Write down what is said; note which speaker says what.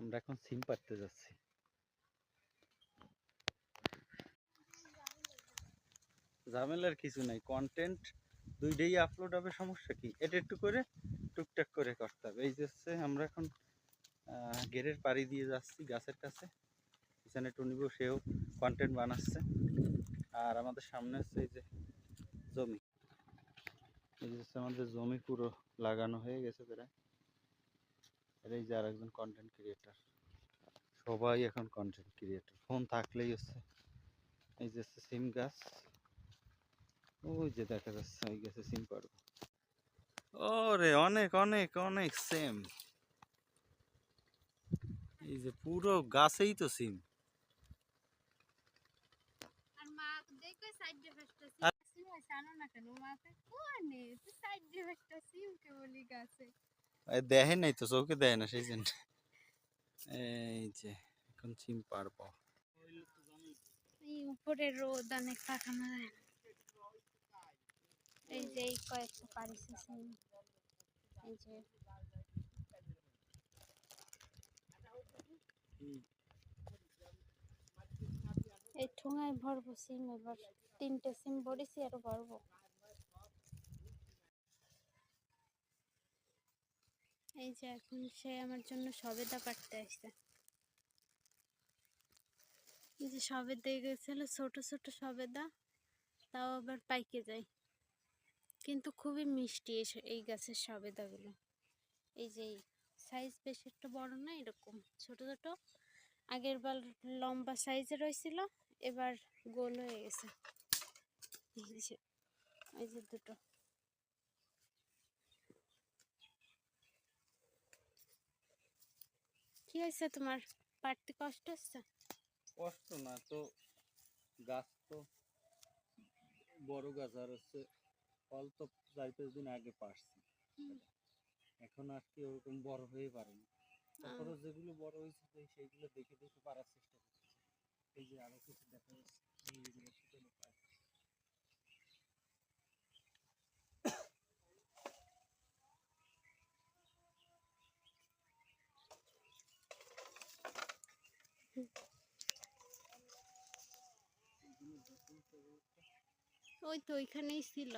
Speaker 1: আমরা এখন সিম পাড়তে যাচ্ছি। ঝামেলার কিছু নাই, কন্টেন্ট দুইটাই আপলোড হবে, সমস্যা কি? এটা একটু করে টুকটাক করে করতে হবে। এই যে আমরা এখন গেরের পাড়ি দিয়ে যাচ্ছি গাছের কাছে, পিছনে টুনিবু, সেও কন্টেন্ট বানাচ্ছে। আর আমাদের সামনে হচ্ছে এই যে জমি, এই যে আমাদের জমি পুরো লাগানো হয়ে গেছে প্রায়। আর এই যে আর একজন কন্টেন্ট ক্রিয়েটার, সবাই এখন কন্টেন্ট ক্রিয়েটার, ফোন থাকলেই হচ্ছে। এই যে সিম গাছ, ওই যে দেখা যাচ্ছে ওই গাছে সিম পাড়বো। ওরে অনেক অনেক অনেক সেম, এই যে পুরো গাছেই তো সিম। দেখে নাই তো, চোখে দেখে না, সেই জন্য। এই যে এখন সিম পাড়বো।
Speaker 2: উপরে রোদ অনেক পাকানো যায়। এই যে এই কয়েকটা পারিছে সিম, এই যে এই ঠোঙায় ভরবো সিম। এবার 3টে সিম ভরেছি, আরো ভরবো। এই যে এখন সে আমার জন্য সবেদা পাড়তে আসছে। এই যে সবেদা গেছিল, ছোট ছোট সবেদা, তাও আবার পাইকে যায়, কিন্তু খুবই মিষ্টি এই গাছের সবেদাগুলো। এই যে সাইজ বেশ একটা বড় না, এরকম ছোট ছোট। আগের বার লম্বা সাইজের হয়েছিল, এবার গোল হয়ে গেছে। এই যে দুটো। কি হয়েছে তোমার, পাড়তে কষ্ট হচ্ছে?
Speaker 1: কষ্ট না তো, গাছ তো বড় গাছ, আর হচ্ছে ফল তো 4-5 দিন আগে পারছি, এখন আর কি ওরকম বড় হয়ে পারেনি। তারপরে যেগুলো বড় হয়েছে সেইগুলো দেখে দেখে পারার চেষ্টা করছি। এই যে আরো কিছু দেখা যাচ্ছে, এইগুলো শুকানো পায়।
Speaker 2: ওই তো ওইখানেই ছিল।